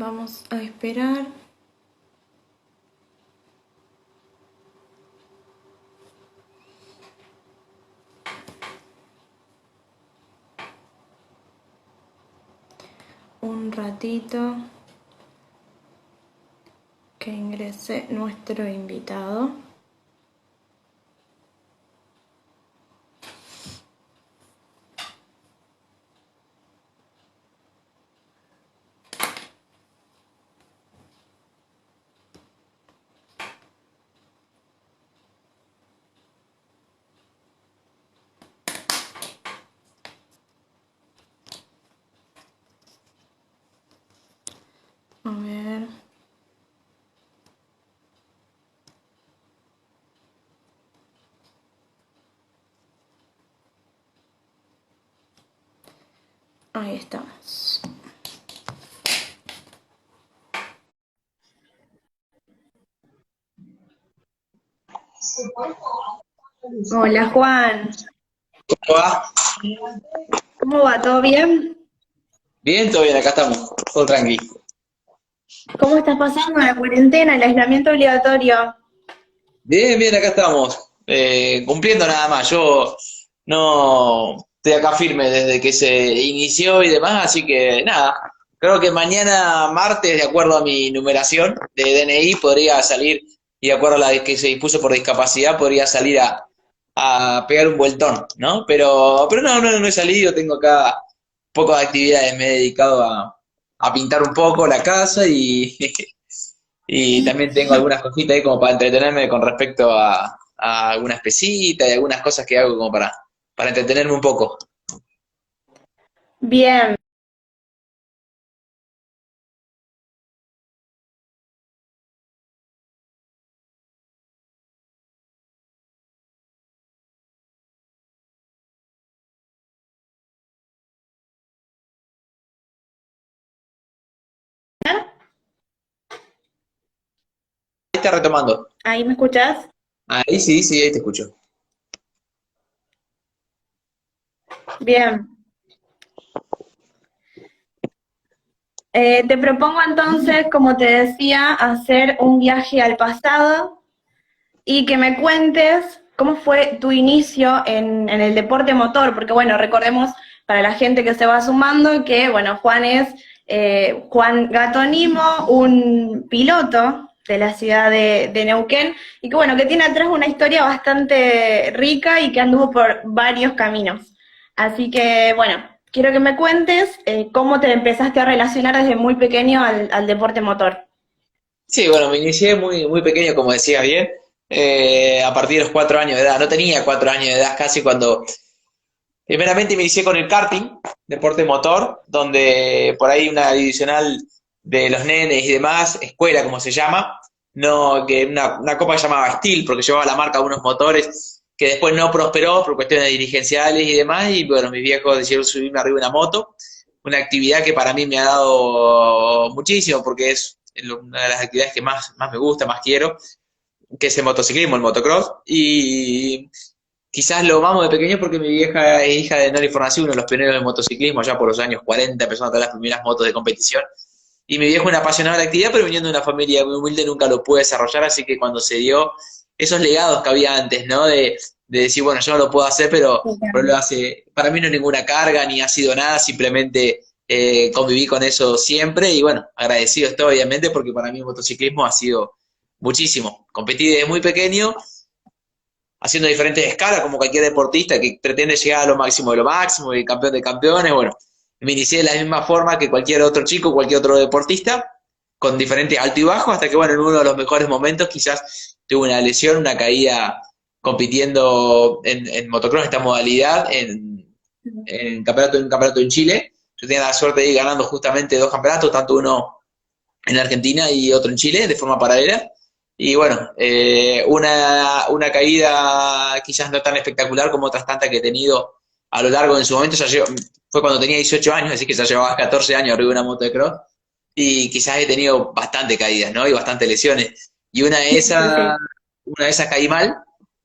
Vamos a esperar. Un ratito que ingrese nuestro invitado. A ver. Ahí estamos. Hola Juan, ¿Cómo va? ¿cómo va? ¿Todo bien? Bien, todo bien, acá estamos, todo tranqui. ¿Cómo estás pasando la cuarentena, el aislamiento obligatorio? Bien, bien, acá estamos, cumpliendo nada más. Yo no estoy acá firme desde que se inició y demás, así que nada. Creo que mañana martes, de acuerdo a mi numeración de DNI, podría salir, y de acuerdo a la que se dispuso por discapacidad, podría salir a pegar un vueltón, ¿no? Pero no he salido, tengo acá un poco de actividades, me he dedicado a pintar un poco la casa y y también tengo algunas cositas ahí como para entretenerme con respecto a algunas pesitas y algunas cosas que hago como para entretenerme un poco. Bien. Ahí está retomando. ¿Ahí me escuchás? Ahí sí, sí, ahí te escucho. Bien. Te propongo entonces, como te decía, hacer un viaje al pasado y que me cuentes cómo fue tu inicio en el deporte motor, porque bueno, recordemos para la gente que se va sumando que, bueno, Juan es Juan Gatonimo, un piloto de la ciudad de Neuquén, y que bueno, que tiene atrás una historia bastante rica y que anduvo por varios caminos. Así que bueno, quiero que me cuentes cómo te empezaste a relacionar desde muy pequeño al deporte motor. Sí, bueno, me inicié muy pequeño, como decías bien, a partir de los 4 años de edad. No tenía 4 años de edad casi cuando primeramente me inicié con el karting, deporte motor, donde por ahí una divisional de los nenes y demás, escuela como se llama, no, que una copa que se llamaba Steel, porque llevaba la marca de unos motores que después no prosperó por cuestiones dirigenciales y demás, y bueno, mis viejos decidieron subirme arriba de una moto, una actividad que para mí me ha dado muchísimo, porque es una de las actividades que más me gusta, más quiero, que es el motociclismo, el motocross, y quizás lo vamos de pequeño porque mi vieja es hija de Nelly Fornasi, uno de los pioneros del motociclismo, ya por los años 40 empezaron a traer las primeras motos de competición. Y mi viejo es un apasionado de la actividad, pero viniendo de una familia muy humilde nunca lo pude desarrollar, así que cuando se dio esos legados que había antes, ¿no? De decir, bueno, yo no lo puedo hacer, pero lo hace, para mí no es ninguna carga ni ha sido nada, simplemente conviví con eso siempre y bueno, agradecido estoy obviamente porque para mí el motociclismo ha sido muchísimo. Competí desde muy pequeño haciendo diferentes escalas, como cualquier deportista que pretende llegar a lo máximo de lo máximo, y campeón de campeones, bueno, me inicié de la misma forma que cualquier otro chico, cualquier otro deportista, con diferentes alto y bajo, hasta que, bueno, en uno de los mejores momentos quizás tuve una lesión, una caída compitiendo en motocross, esta modalidad, en un campeonato en Chile. Yo tenía la suerte de ir ganando justamente dos campeonatos, tanto uno en Argentina y otro en Chile, de forma paralela. Y bueno, una caída quizás no tan espectacular como otras tantas que he tenido a lo largo en su momento. Fue cuando tenía 18 años, así que ya llevaba 14 años arriba de una moto de cross. Y quizás he tenido bastante caídas, ¿no? Y bastantes lesiones. Y Sí. una de esas caí mal,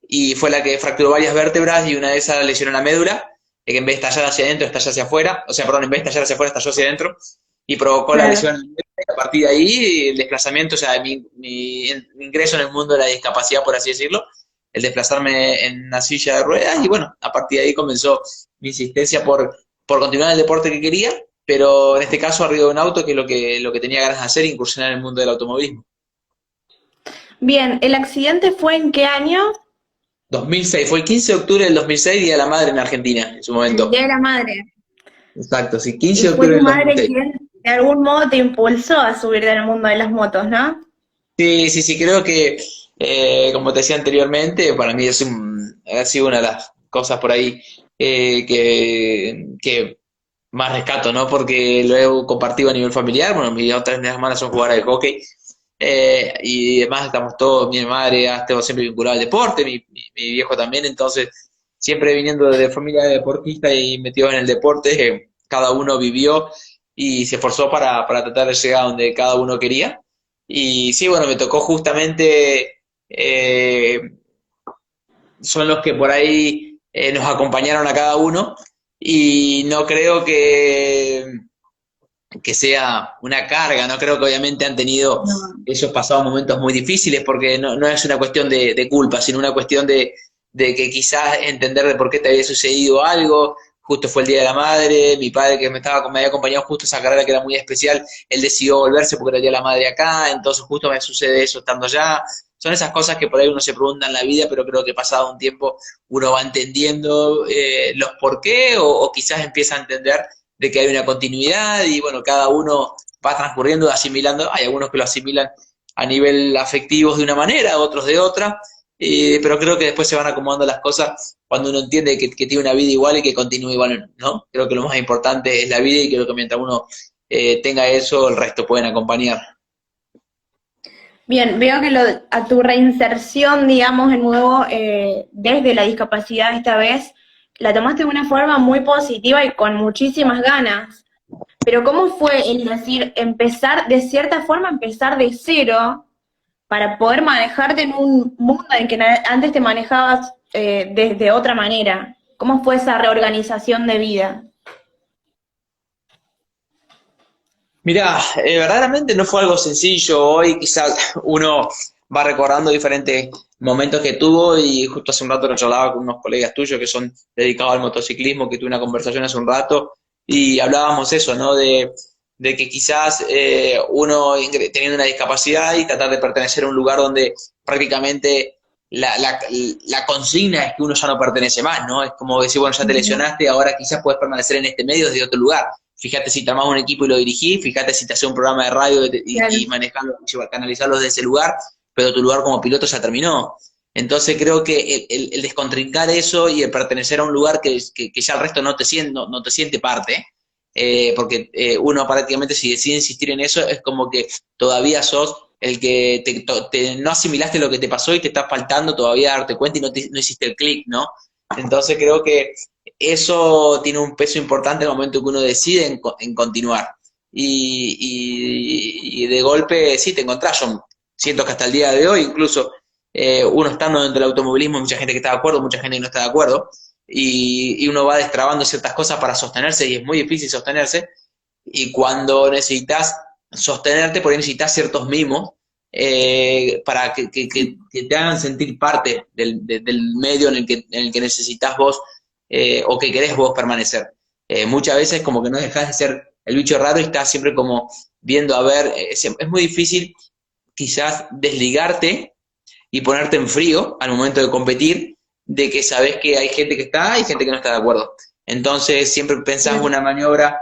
y fue la que fracturó varias vértebras, y una de esas lesionó la médula, que en vez de estallar hacia adentro, estalló hacia afuera. O sea, perdón, en vez de estallar hacia afuera, estalló hacia adentro, y provocó la Claro. lesión a partir de ahí, el desplazamiento, o sea, mi ingreso en el mundo de la discapacidad, por así decirlo, el desplazarme en una silla de ruedas, y bueno, a partir de ahí comenzó mi insistencia por continuar el deporte que quería, pero en este caso arriba de un auto, que es lo que tenía ganas de hacer, incursionar en el mundo del automovilismo. Bien, ¿el accidente fue en qué año? 2006, fue el 15 de octubre del 2006, Día de la Madre en Argentina, en su El momento. Día de la Madre. Exacto, sí, Y 15 de fue octubre tu del madre 2006. quien de algún modo te impulsó a subir del mundo de las motos, ¿no? Sí, sí, sí, creo que, como te decía anteriormente, para mí ha sido una de las cosas por ahí que más rescato, ¿no? Porque lo he compartido a nivel familiar. Bueno, mis hermanas son jugadoras de hockey, y además estamos todos, mi madre ha estado siempre vinculada al deporte, mi viejo también, entonces siempre viniendo de familia de deportistas y metidos en el deporte, cada uno vivió y se esforzó para tratar de llegar a donde cada uno quería. Y sí, bueno, me tocó justamente, son los que por ahí nos acompañaron a cada uno, y no creo que sea una carga, no creo que obviamente han tenido No. ellos pasado momentos muy difíciles, porque no es una cuestión de culpa, sino una cuestión de que quizás entender de por qué te había sucedido algo. Justo fue el Día de la Madre, mi padre que me había acompañado justo a esa carrera que era muy especial, él decidió volverse porque era el Día de la Madre acá, entonces justo me sucede eso estando allá. Son esas cosas que por ahí uno se pregunta en la vida, pero creo que pasado un tiempo uno va entendiendo los por qué, o quizás empieza a entender de que hay una continuidad, y bueno, cada uno va transcurriendo, asimilando. Hay algunos que lo asimilan a nivel afectivo de una manera, otros de otra, pero creo que después se van acomodando las cosas cuando uno entiende que tiene una vida igual y que continúa igual, ¿no? Creo que lo más importante es la vida, y creo que mientras uno tenga eso, el resto pueden acompañar. Bien, veo que a tu reinserción, digamos, de nuevo, desde la discapacidad esta vez, la tomaste de una forma muy positiva y con muchísimas ganas. Pero ¿cómo fue el decir, empezar, de cierta forma, empezar de cero para poder manejarte en un mundo en que antes te manejabas desde otra manera? ¿Cómo fue esa reorganización de vida? Mirá, verdaderamente no fue algo sencillo. Hoy quizás uno va recordando diferentes momentos que tuvo, y justo hace un rato lo charlaba con unos colegas tuyos que son dedicados al motociclismo, que tuve una conversación hace un rato, y hablábamos eso, ¿no? De que quizás uno teniendo una discapacidad y tratar de pertenecer a un lugar donde prácticamente la consigna es que uno ya no pertenece más, ¿no? Es como decir, bueno, ya te lesionaste, ahora quizás puedes permanecer en este medio desde otro lugar. Fíjate si te armás un equipo y lo dirigís, fíjate si te haces un programa de radio y Claro. manejarlo, canalizarlo desde ese lugar, pero tu lugar como piloto ya terminó. Entonces creo que el descontrincar eso y el pertenecer a un lugar que ya el resto no te siente parte, porque uno prácticamente, si decide insistir en eso, es como que todavía sos el que no asimilaste lo que te pasó y te está faltando todavía darte cuenta, y no hiciste el clic, ¿no? Entonces creo que eso tiene un peso importante en el momento que uno decide en continuar. Y de golpe, sí, te encontrás. Yo siento que hasta el día de hoy, incluso uno estando dentro del automovilismo, hay mucha gente que está de acuerdo, mucha gente que no está de acuerdo, y uno va destrabando ciertas cosas para sostenerse, y es muy difícil sostenerse. Y cuando necesitas sostenerte, por ahí necesitas ciertos mimos para que te hagan sentir parte del medio en el que necesitas vos, o que querés vos permanecer. Muchas veces como que no dejás de ser el bicho raro y estás siempre como viendo a ver, es muy difícil quizás desligarte y ponerte en frío al momento de competir, de que sabés que hay gente que está y gente que no está de acuerdo. Entonces siempre pensás una maniobra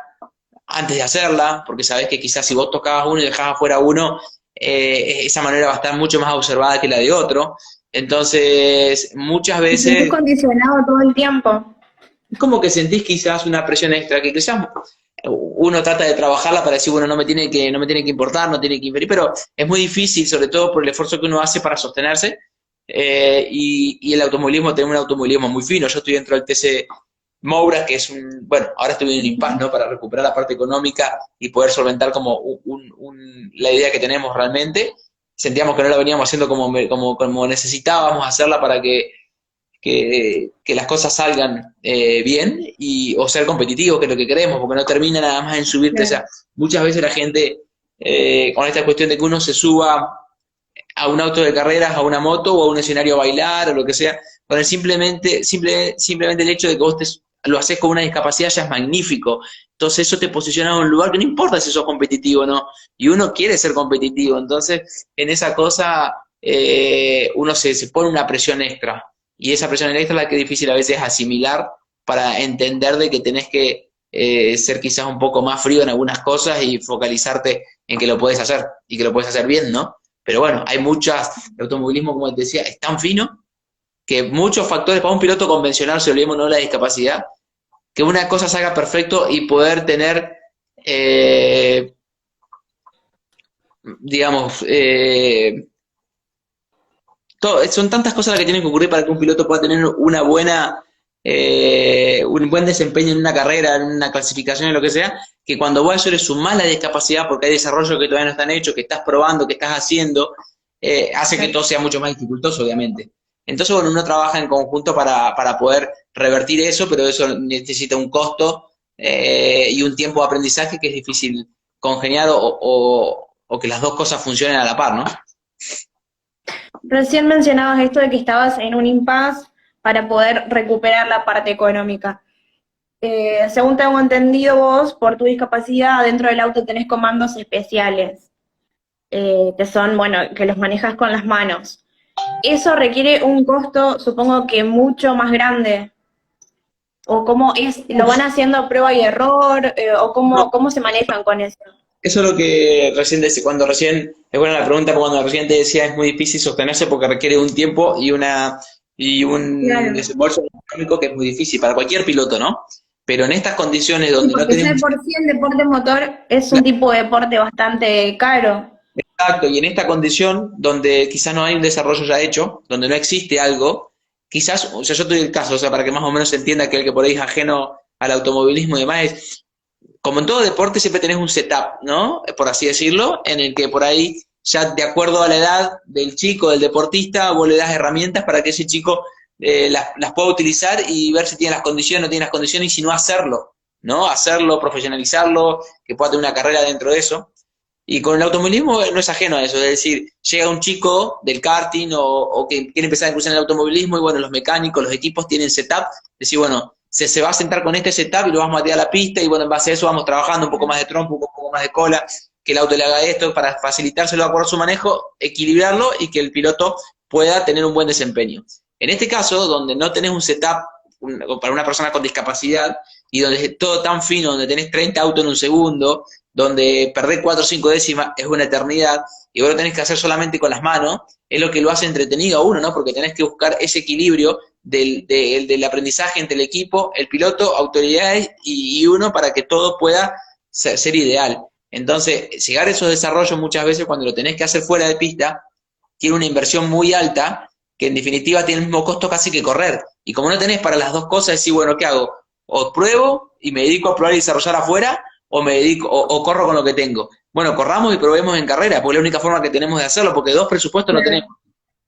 antes de hacerla, porque sabés que quizás si vos tocabas uno y dejabas afuera uno, esa manera va a estar mucho más observada que la de otro. Entonces, muchas Te sentís veces condicionado todo el tiempo. es como que sentís quizás una presión extra, que quizás uno trata de trabajarla para decir, bueno, no me tiene que importar, no tiene que inferir, pero es muy difícil, sobre todo por el esfuerzo que uno hace para sostenerse, y el automovilismo, tiene un automovilismo muy fino. Yo estoy dentro del TC Moura, que es bueno, ahora estoy en el impasse, ¿no? Para recuperar la parte económica y poder solventar como la idea que tenemos realmente. Sentíamos que no la veníamos haciendo como necesitábamos hacerla para que las cosas salgan bien, o ser competitivo, que es lo que queremos, porque no termina nada más en subirte. O Claro. sea, muchas veces la gente con esta cuestión de que uno se suba a un auto de carreras, a una moto o a un escenario a bailar o lo que sea, con el simplemente el hecho de que vos lo haces con una discapacidad ya es magnífico. Entonces eso te posiciona en un lugar que no importa si sos competitivo o no, y uno quiere ser competitivo, entonces en esa cosa uno se pone una presión extra, y esa presión extra es la que es difícil a veces asimilar para entender de que tenés que ser quizás un poco más frío en algunas cosas y focalizarte en que lo puedes hacer, y que lo puedes hacer bien, ¿no? Pero bueno, hay muchas, el automovilismo, como te decía, es tan fino que muchos factores para un piloto convencional, si olvidemos no la discapacidad, que una cosa salga perfecto y poder tener, digamos, son tantas cosas las que tienen que ocurrir para que un piloto pueda tener un buen desempeño en una carrera, en una clasificación, en lo que sea, que cuando vos a eso le sumás la discapacidad, porque hay desarrollos que todavía no están hechos, que estás probando, que estás haciendo, hace que todo sea mucho más dificultoso, obviamente. Entonces, bueno, uno trabaja en conjunto para poder revertir eso, pero eso necesita un costo y un tiempo de aprendizaje que es difícil congeniar o que las dos cosas funcionen a la par, ¿no? Recién mencionabas esto de que estabas en un impasse para poder recuperar la parte económica. Según tengo entendido vos, por tu discapacidad, dentro del auto tenés comandos especiales, que son, bueno, que los manejas con las manos. Eso requiere un costo, supongo que mucho más grande. ¿O cómo es? ¿Lo van haciendo a prueba y error? ¿O No, cómo se manejan con eso? eso es lo que recién decía, es buena la pregunta, cuando recién te decía es muy difícil sostenerse porque requiere un tiempo y un Claro. desembolso económico que es muy difícil para cualquier piloto, ¿no? Pero en estas condiciones Sí, donde no porque ya tenés de por sí el deporte motor es un tipo de deporte bastante caro. exacto, y en esta condición donde quizás no hay un desarrollo ya hecho, donde no existe algo, quizás, o sea, yo te doy el caso, o sea, para que más o menos se entienda que el que por ahí es ajeno al automovilismo y demás, es, como en todo deporte siempre tenés un setup, ¿no? Por así decirlo, en el que por ahí ya de acuerdo a la edad del chico, del deportista, vos le das herramientas para que ese chico las pueda utilizar y ver si tiene las condiciones, no tiene las condiciones, y si no hacerlo, ¿no? Hacerlo, profesionalizarlo, que pueda tener una carrera dentro de eso. Y con el automovilismo no es ajeno a eso, es decir, llega un chico del karting o que quiere empezar a incursionar en el automovilismo y bueno, los mecánicos, los equipos tienen setup, decir, bueno, se va a sentar con este setup y lo vamos a tirar a la pista y bueno, en base a eso vamos trabajando un poco más de trompo, un poco más de cola, que el auto le haga esto para facilitárselo a acuerdo a su manejo, equilibrarlo y que el piloto pueda tener un buen desempeño. En este caso, donde no tenés un setup para una persona con discapacidad y donde es todo tan fino, donde tenés 30 autos en un segundo, donde perder 4 o 5 décimas es una eternidad, y vos lo tenés que hacer solamente con las manos, es lo que lo hace entretenido a uno, ¿no? Porque tenés que buscar ese equilibrio del aprendizaje entre el equipo, el piloto, autoridades y uno para que todo pueda ser ideal. Entonces, llegar a esos desarrollos muchas veces cuando lo tenés que hacer fuera de pista, tiene una inversión muy alta, que en definitiva tiene el mismo costo casi que correr. Y como no tenés para las dos cosas, decís, bueno, ¿qué hago? O pruebo y me dedico a probar y desarrollar afuera, o me dedico, o corro con lo que tengo. Bueno, corramos y probemos en carrera, porque es la única forma que tenemos de hacerlo, porque dos presupuestos no tenemos.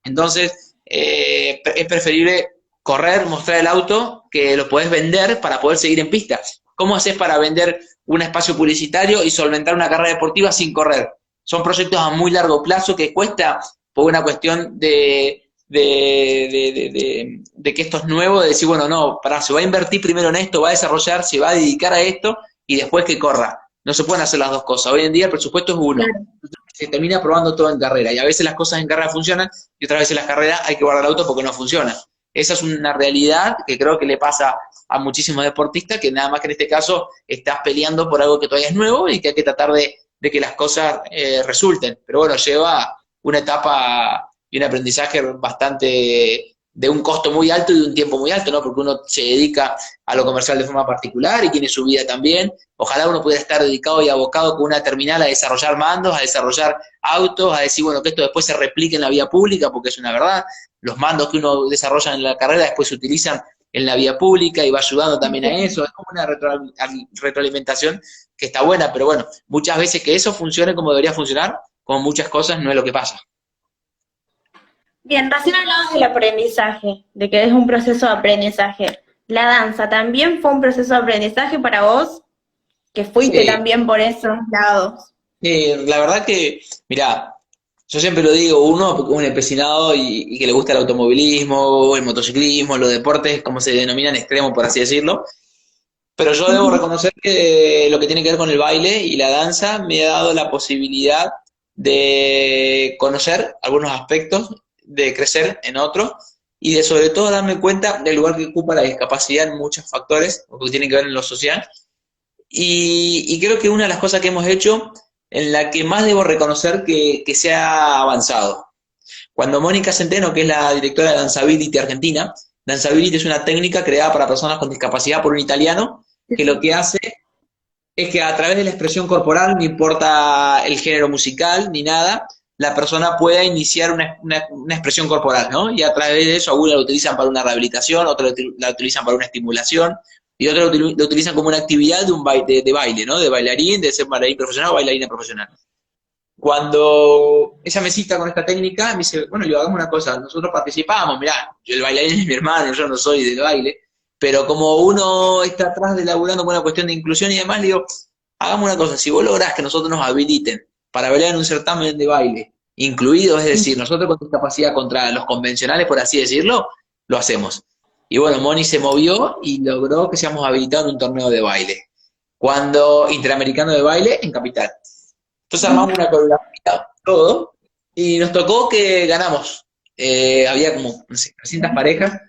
Entonces, es preferible correr, mostrar el auto, que lo podés vender para poder seguir en pista. ¿Cómo haces para vender un espacio publicitario y solventar una carrera deportiva sin correr? Son proyectos a muy largo plazo que cuesta por una cuestión de que esto es nuevo, de decir, bueno, no, se va a invertir primero en esto, va a desarrollar, se va a dedicar a esto y después que corra. No se pueden hacer las dos cosas. Hoy en día el presupuesto es uno. Claro. Se termina probando todo en carrera y a veces las cosas en carrera funcionan y otras veces las carreras hay que guardar el auto porque no funciona. Esa es una realidad que creo que le pasa a muchísimos deportistas, que nada más que en este caso estás peleando por algo que todavía es nuevo y que hay que tratar de que las cosas resulten. Pero bueno, lleva una etapa y un aprendizaje bastante de un costo muy alto y de un tiempo muy alto, ¿no? Porque uno se dedica a lo comercial de forma particular y tiene su vida también. Ojalá uno pudiera estar dedicado y abocado con una terminal a desarrollar mandos, a desarrollar autos, a decir, bueno, que esto después se replique en la vía pública, porque es una verdad. Los mandos que uno desarrolla en la carrera después se utilizan en la vía pública y va ayudando también a eso. Es como una retroalimentación que está buena, pero bueno, muchas veces que eso funcione como debería funcionar, como muchas cosas, no es lo que pasa. Bien, recién hablabas del aprendizaje, de que es un proceso de aprendizaje. ¿La danza también fue un proceso de aprendizaje para vos? Que fuiste Sí, también por esos lados. La verdad que, mirá, yo siempre lo digo, uno, un empecinado y que le gusta el automovilismo, el motociclismo, los deportes, como se denominan extremos, por así decirlo. Pero yo debo Ujú. reconocer que lo que tiene que ver con el baile y la danza me ha dado la posibilidad de conocer algunos aspectos, de crecer en otros y de sobre todo darme cuenta del lugar que ocupa la discapacidad en muchos factores, que tienen que ver en lo social. Y creo que una de las cosas que hemos hecho en la que más debo reconocer que se ha avanzado. Cuando Mónica Centeno, que es la directora de Danzability Argentina, Danzability es una técnica creada para personas con discapacidad por un italiano, Sí, que lo sí. que hace es que a través de la expresión corporal, no importa el género musical ni nada, la persona pueda iniciar una expresión corporal, ¿no? Y a través de eso, algunos la utilizan para una rehabilitación, otros la utilizan para una estimulación, y otros lo utilizan como una actividad de un baile, de baile, ¿no? De bailarín, de ser bailarín profesional o bailarina profesional. Cuando ella me cita con esta técnica, me dice, bueno, yo hagamos una cosa, nosotros participamos, mirá, yo el bailarín es mi hermano, yo no soy del baile, pero como uno está atrás de laburando con una cuestión de inclusión y demás, le digo, hagamos una cosa, si vos lográs que nosotros nos habiliten para bailar en un certamen de baile, incluido, es decir, nosotros con discapacidad contra los convencionales, por así decirlo, lo hacemos. Y bueno, Moni se movió y logró que seamos habilitados en un torneo de baile. Cuando Interamericano de Baile en Capital. Entonces armamos una coreografía, todo, y nos tocó que ganamos. Había como, no sé, 300 parejas,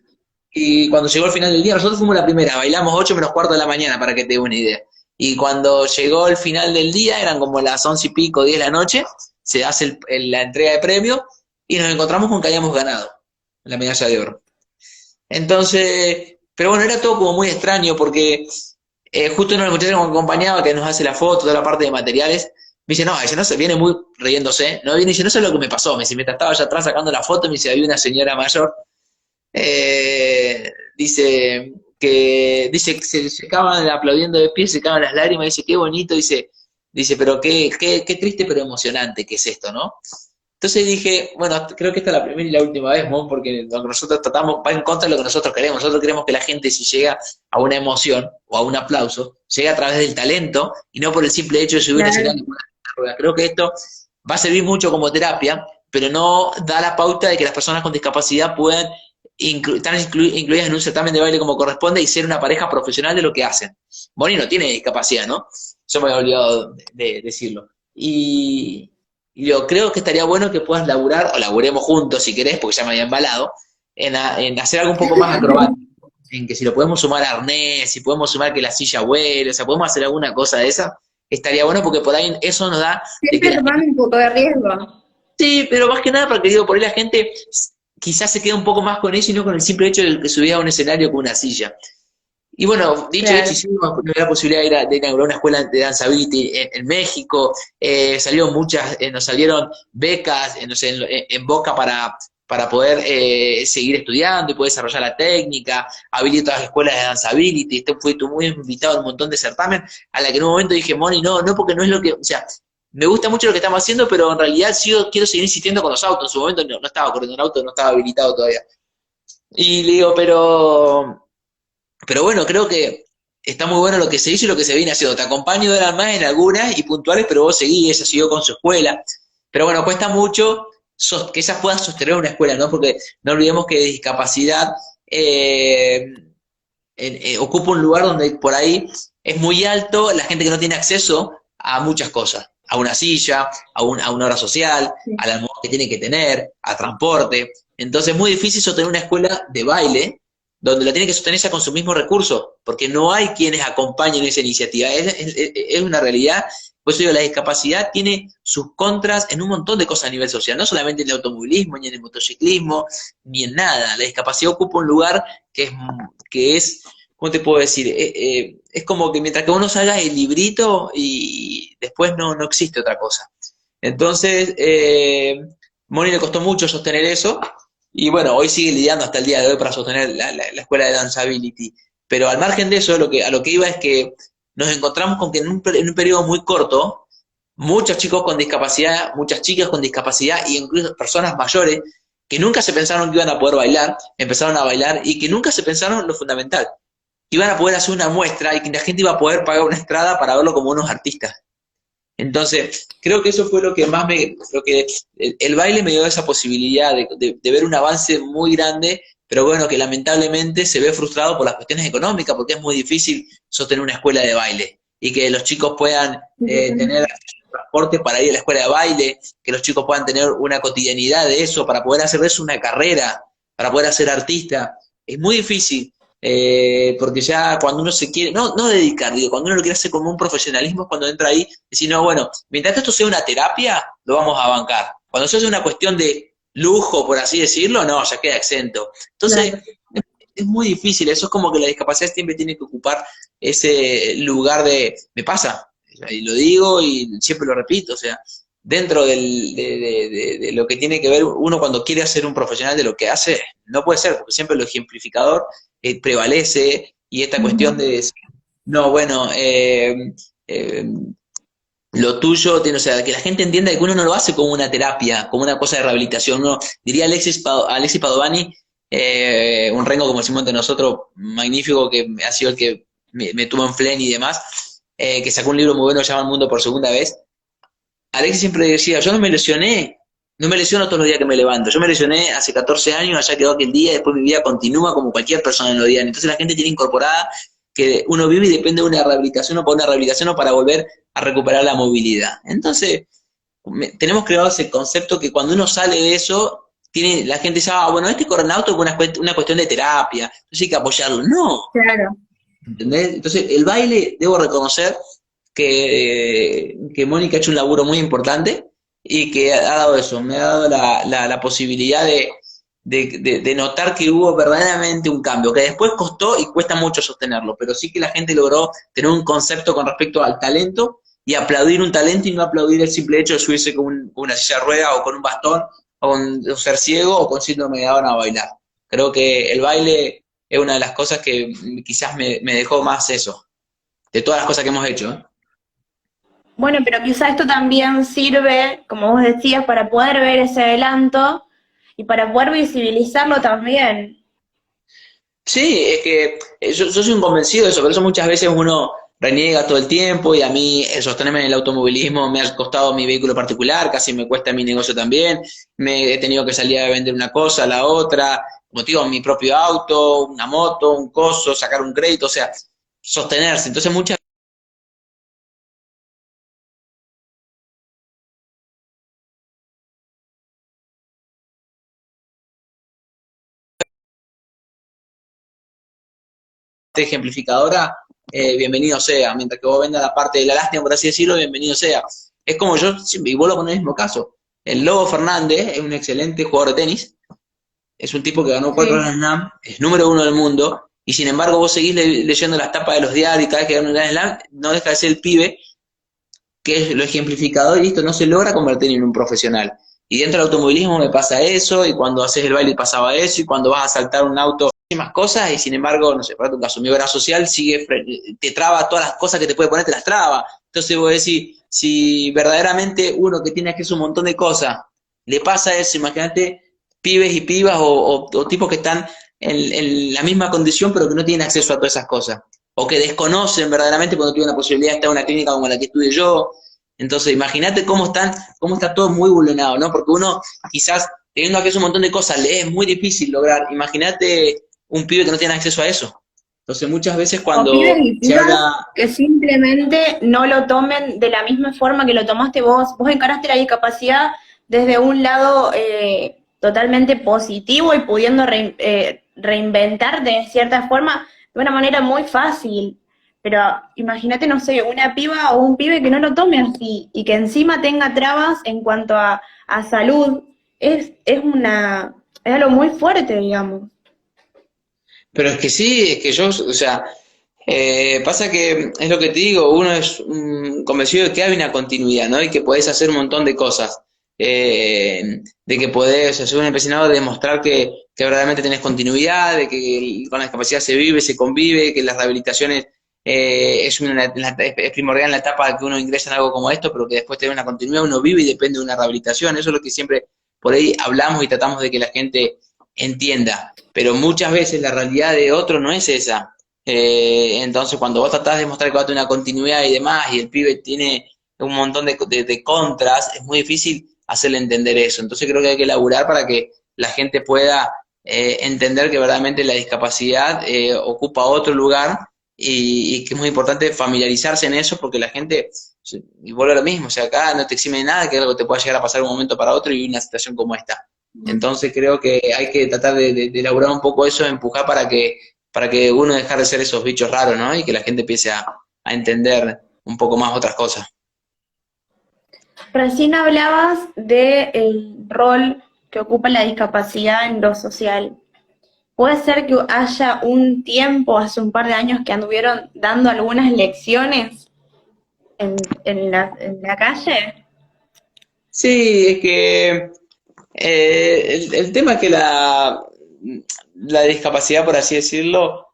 y cuando llegó el final del día, nosotros fuimos la primera, bailamos 8 menos cuarto de la mañana, para que te dé una idea. Y cuando llegó el final del día, eran como las 11 y pico, 10 de la noche, se hace la entrega de premios, y nos encontramos con que habíamos ganado la medalla de oro. Entonces, pero bueno, era todo como muy extraño, porque justo uno de los muchachos que me acompañaba, que nos hace la foto, toda la parte de materiales, me dice, no, ella no se viene muy riéndose, no viene y dice, no sé lo que me pasó, me dice, mientras estaba allá atrás sacando la foto, me dice, había una señora mayor, dice que se secaban aplaudiendo de pie, se secaban las lágrimas, dice, qué bonito, dice, pero qué triste pero emocionante que es esto, ¿no? Entonces dije, bueno, creo que esta es la primera y la última vez, Mon, porque lo que nosotros tratamos va en contra de lo que nosotros queremos. Nosotros queremos que la gente, si llega a una emoción o a un aplauso, llegue a través del talento y no por el simple hecho de subir a escenario Claro. con una rueda. Creo que esto va a servir mucho como terapia, pero no da la pauta de que las personas con discapacidad puedan estar incluidas en un certamen de baile como corresponde y ser una pareja profesional de lo que hacen. Moni no tiene discapacidad, ¿no? Yo me había olvidado de decirlo. Y yo creo que estaría bueno que puedas laburar, o laburemos juntos si querés, porque ya me había embalado, en hacer algo un poco más acrobático. En que si lo podemos sumar a arnés, si podemos sumar que la silla vuele, o sea, podemos hacer alguna cosa de esa, estaría bueno porque por ahí eso nos da de que Siempre la tomando un poco de riesgo. sí, pero más que nada porque digo, por ahí la gente quizás se queda un poco más con eso y no con el simple hecho de que subía a un escenario con una silla. Y bueno, dicho hecho, Claro. hicimos la posibilidad de inaugurar una escuela de danzability en México, salieron muchas, nos salieron becas no sé, en Boca para poder seguir estudiando y poder desarrollar la técnica, habilité todas las escuelas de danzability, fui muy invitado a un montón de certamen, a la que en un momento dije, Moni, no, porque no es lo que, o sea, me gusta mucho lo que estamos haciendo, pero en realidad quiero seguir insistiendo con los autos, en su momento no estaba corriendo un auto, no estaba habilitado todavía. Y le digo, pero bueno, creo que está muy bueno lo que se hizo y lo que se viene haciendo. Te acompaño de las más en algunas y puntuales, pero vos seguís, ella siguió con su escuela. Pero bueno, cuesta mucho que ella pueda sostener una escuela, ¿no? Porque no olvidemos que discapacidad ocupa un lugar donde por ahí es muy alto la gente que no tiene acceso a muchas cosas, a una silla, a una hora social, Sí. a la almohada que tiene que tener, a transporte. Entonces es muy difícil sostener una escuela de baile donde la tiene que sostener ella con su mismo recurso, porque no hay quienes acompañen esa iniciativa. Es una realidad. Por eso digo, la discapacidad tiene sus contras en un montón de cosas a nivel social, no solamente en el automovilismo, ni en el motociclismo, ni en nada. La discapacidad ocupa un lugar que es ¿cómo te puedo decir? Es como que mientras que uno salga el librito y después no existe otra cosa. Entonces, Moni le costó mucho sostener eso y bueno, hoy sigue lidiando hasta el día de hoy para sostener la escuela de Danceability. Pero al margen de eso, a lo que iba es que nos encontramos con que en un periodo muy corto, muchos chicos con discapacidad, muchas chicas con discapacidad e incluso personas mayores que nunca se pensaron que iban a poder bailar, empezaron a bailar y que nunca se pensaron lo fundamental, iban a poder hacer una muestra y que la gente iba a poder pagar una entrada para verlo como unos artistas. Entonces, creo que eso fue lo que más el baile me dio esa posibilidad de ver un avance muy grande, pero bueno, que lamentablemente se ve frustrado por las cuestiones económicas, porque es muy difícil sostener una escuela de baile y que los chicos puedan tener transporte para ir a la escuela de baile, que los chicos puedan tener una cotidianidad de eso, para poder hacer de eso una carrera, para poder ser artista. Es muy difícil, porque ya cuando uno se quiere, no dedicar, digo, cuando uno lo quiere hacer como un profesionalismo, es cuando entra ahí, decir, no, bueno, mientras esto sea una terapia, lo vamos a bancar. Cuando eso es una cuestión de lujo, por así decirlo, no, ya queda exento. Entonces, claro, es muy difícil, eso es como que la discapacidad siempre tiene que ocupar ese lugar me pasa, y lo digo y siempre lo repito, o sea, dentro de lo que tiene que ver uno cuando quiere ser un profesional de lo que hace, no puede ser, porque siempre lo ejemplificador prevalece, y esta cuestión de decir, no, bueno, lo tuyo, o sea, que la gente entienda que uno no lo hace como una terapia, como una cosa de rehabilitación. Uno, diría Alexis Padovani, un rengo como decimos entre nosotros, magnífico, que ha sido el que me tuvo en Flen y demás, que sacó un libro muy bueno llamado El Mundo por segunda vez. Alexis siempre decía, yo no me lesioné, no me lesiono todos los días que me levanto, yo me lesioné hace 14 años, allá quedó aquel día, después mi vida continúa como cualquier persona en los días. Entonces la gente tiene incorporada que uno vive y depende de una rehabilitación o para una rehabilitación o para volver a recuperar la movilidad. Entonces, tenemos creado ese concepto que cuando uno sale de eso, la gente dice, bueno, este coronauto es una cuestión de terapia, entonces hay que apoyarlo. No. Claro. ¿Entendés? Entonces, el baile, debo reconocer que Mónica ha hecho un laburo muy importante y que ha dado eso, me ha dado la posibilidad de notar que hubo verdaderamente un cambio, que después costó y cuesta mucho sostenerlo, pero sí que la gente logró tener un concepto con respecto al talento y aplaudir un talento y no aplaudir el simple hecho de subirse con una silla de ruedas o con un bastón o ser ciego o con síndrome de Down a bailar. Creo que el baile es una de las cosas que quizás me dejó más eso, de todas las cosas que hemos hecho, ¿eh? Bueno, pero quizá esto también sirve, como vos decías, para poder ver ese adelanto y para poder visibilizarlo también. Sí, es que yo soy un convencido de eso, por eso muchas veces uno reniega todo el tiempo y a mí sostenerme en el automovilismo me ha costado mi vehículo particular, casi me cuesta mi negocio también, me he tenido que salir a vender una cosa, la otra, como te digo, mi propio auto, una moto, un coso, sacar un crédito, o sea, sostenerse. Entonces muchas ejemplificadora, bienvenido sea, mientras que vos vendas la parte de la lástima, por así decirlo, bienvenido sea. Es como yo, y vuelvo a poner el mismo caso, el Lobo Fernández es un excelente jugador de tenis, es un tipo que ganó 4 Grand Slam, es número 1 del mundo, y sin embargo vos seguís leyendo las tapas de los diarios y cada vez que gana un Grand Slam, no deja de ser el pibe, que es lo ejemplificador, y listo, no se logra convertir en un profesional. Y dentro del automovilismo me pasa eso, y cuando haces el baile pasaba eso, y cuando vas a saltar un auto, más cosas, y sin embargo, no sé, para tu caso, mi obra social te traba todas las cosas que te puede poner, te las traba. Entonces vos decís, si verdaderamente uno que tiene acceso a un montón de cosas, le pasa eso, imagínate pibes y pibas o tipos que están en la misma condición pero que no tienen acceso a todas esas cosas, o que desconocen verdaderamente cuando tienen la posibilidad de estar en una clínica como la que estudié yo. Entonces imagínate cómo está todo muy vulnerado, ¿no? Porque uno quizás teniendo acceso a un montón de cosas le es muy difícil lograr. Imagínate un pibe que no tiene acceso a eso. Entonces muchas veces cuando se habla... que simplemente no lo tomen de la misma forma que lo tomaste vos. Vos encaraste la discapacidad desde un lado totalmente positivo y pudiendo reinventarte de cierta forma de una manera muy fácil. Pero imagínate, no sé, una piba o un pibe que no lo tome así y que encima tenga trabas en cuanto a salud. Es algo muy fuerte, digamos. Pero es que sí, es que yo, o sea, pasa que es lo que te digo, uno es convencido de que hay una continuidad, ¿no? Y que podés hacer un montón de cosas. De que podés, o sea, soy un empecinado de demostrar que verdaderamente tenés continuidad, de que con la discapacidad se vive, se convive, que las rehabilitaciones es primordial en la etapa que uno ingresa en algo como esto, pero que después tiene una continuidad, uno vive y depende de una rehabilitación. Eso es lo que siempre por ahí hablamos y tratamos de que la gente entienda. Pero muchas veces la realidad de otro no es esa. Entonces, cuando vos tratás de mostrar que va a tener una continuidad y demás, y el pibe tiene un montón de contras, es muy difícil hacerle entender eso. Entonces creo que hay que laburar para que la gente pueda entender que verdaderamente la discapacidad ocupa otro lugar y que es muy importante familiarizarse en eso porque la gente, y vuelve a lo mismo, o sea, acá no te exime de nada que algo te pueda llegar a pasar de un momento para otro y una situación como esta. Entonces creo que hay que tratar de elaborar un poco eso, empujar para que uno deje de ser esos bichos raros, ¿no? Y que la gente empiece a entender un poco más otras cosas. Recién hablabas del rol que ocupa la discapacidad en lo social. ¿Puede ser que haya un tiempo, hace un par de años, que anduvieron dando algunas lecciones en la calle? Sí, es que el tema es que la discapacidad, por así decirlo,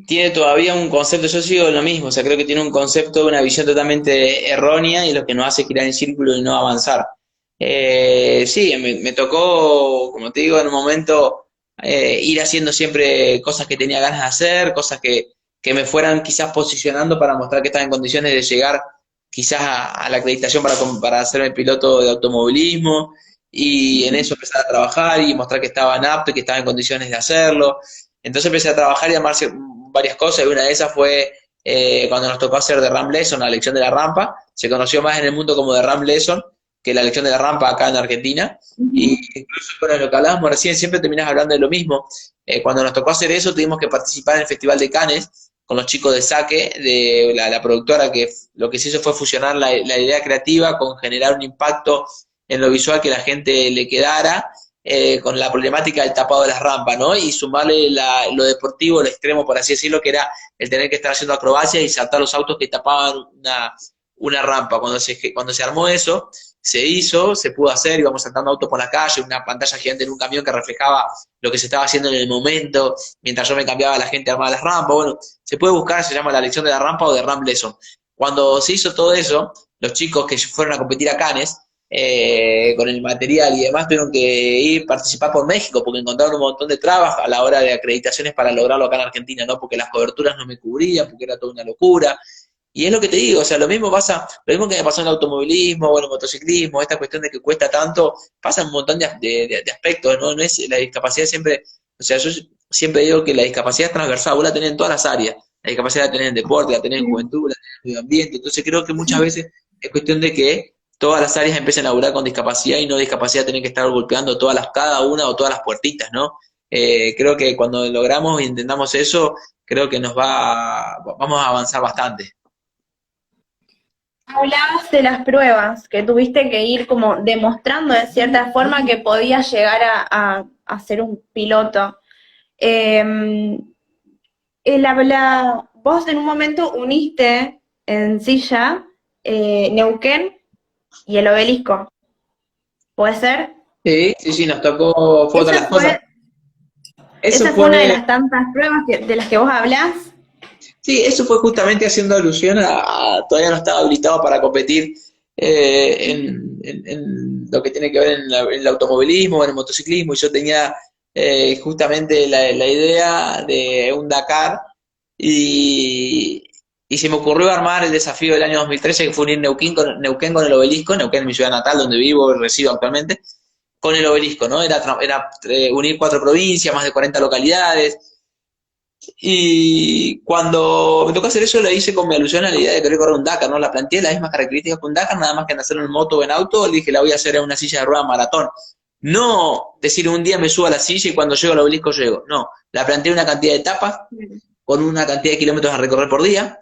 tiene todavía un concepto, yo sigo en lo mismo, o sea, creo que tiene un concepto, una visión totalmente errónea y lo que nos hace girar en círculo y no avanzar. Sí, me tocó, como te digo, en un momento ir haciendo siempre cosas que tenía ganas de hacer, cosas que me fueran quizás posicionando para mostrar que estaba en condiciones de llegar quizás a la acreditación para hacerme piloto de automovilismo y en eso empezar a trabajar y mostrar que estaba apto y que estaba en condiciones de hacerlo. Entonces empecé a trabajar y a armarse varias cosas y una de esas fue cuando nos tocó hacer de Ramp Lesson, la lección de la rampa. Se conoció más en el mundo como de Ramp Lesson que la lección de la rampa acá en Argentina. Y incluso con lo que hablábamos recién, siempre terminás hablando de lo mismo. Cuando nos tocó hacer eso, tuvimos que participar en el Festival de Cannes con los chicos de Saque, de la productora, que lo que se hizo fue fusionar la idea creativa con generar un impacto en lo visual que la gente le quedara, con la problemática del tapado de las rampas, ¿no? Y sumarle lo deportivo, lo extremo, por así decirlo, que era el tener que estar haciendo acrobacias y saltar los autos que tapaban una rampa. Cuando se armó eso, se hizo, se pudo hacer, íbamos saltando autos por la calle, una pantalla gigante en un camión que reflejaba lo que se estaba haciendo en el momento, mientras yo me cambiaba la gente armaba las rampas. Bueno, se puede buscar, se llama la lección de la rampa o de Ramp Lesson. Cuando se hizo todo eso, los chicos que fueron a competir a Cannes, con el material y demás, tuvieron que ir participar por México porque encontraron un montón de trabas a la hora de acreditaciones para lograrlo acá en Argentina, ¿no? Porque las coberturas no me cubrían, porque era toda una locura. Y es lo que te digo, o sea, lo mismo que me pasó en el automovilismo o en el motociclismo, esta cuestión de que cuesta tanto, pasa un montón de aspectos, ¿no? No es la discapacidad siempre, o sea, yo siempre digo que la discapacidad es transversal, vos la tenés en todas las áreas, la discapacidad la tenés en deporte, la tenés en juventud, la tenés en medio ambiente, entonces creo que muchas veces es cuestión de que todas las áreas empiecen a laburar con discapacidad y no discapacidad tienen que estar golpeando cada una o todas las puertitas, ¿no? Creo que cuando logramos y entendamos eso, creo que vamos a avanzar bastante. Hablabas de las pruebas, que tuviste que ir como demostrando de cierta forma que podías llegar a ser un piloto. Vos en un momento uniste en silla Neuquén y el Obelisco, ¿puede ser? Sí, nos tocó, fue otra de Esa las cosas. fue, Eso esa fue una de fue, las tantas pruebas de las que vos hablás. sí, eso fue justamente haciendo alusión todavía no estaba habilitado para competir en lo que tiene que ver en el automovilismo, en el motociclismo, y yo tenía justamente la idea de un Dakar y se me ocurrió armar el desafío del año 2013 que fue unir Neuquén con el Obelisco, Neuquén es mi ciudad natal donde vivo y resido actualmente, con el Obelisco, ¿no? Era unir 4 provincias, más de 40 localidades. Y cuando me tocó hacer eso, lo hice con mi alusión a la idea de querer correr un Dakar, ¿no? La planteé las mismas características que un Dakar, nada más que en hacerlo en moto o en auto, le dije, la voy a hacer en una silla de ruedas maratón. No decir un día me subo a la silla y cuando llego al obelisco llego. No, la planteé una cantidad de etapas, con una cantidad de kilómetros a recorrer por día,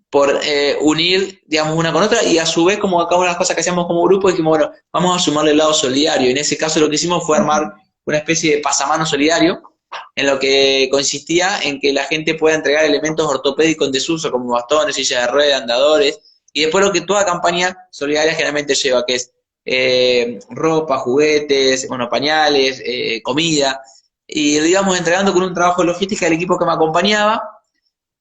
por unir, digamos, una con otra, y a su vez, como acá una de las cosas que hacíamos como grupo, dijimos, bueno, vamos a sumarle el lado solidario. Y en ese caso lo que hicimos fue armar una especie de pasamano solidario, en lo que consistía en que la gente pueda entregar elementos ortopédicos en desuso, como bastones, sillas de ruedas, andadores, y después lo que toda campaña solidaria generalmente lleva, que es ropa, juguetes, bueno, pañales, comida, y lo íbamos entregando con un trabajo de logística del equipo que me acompañaba,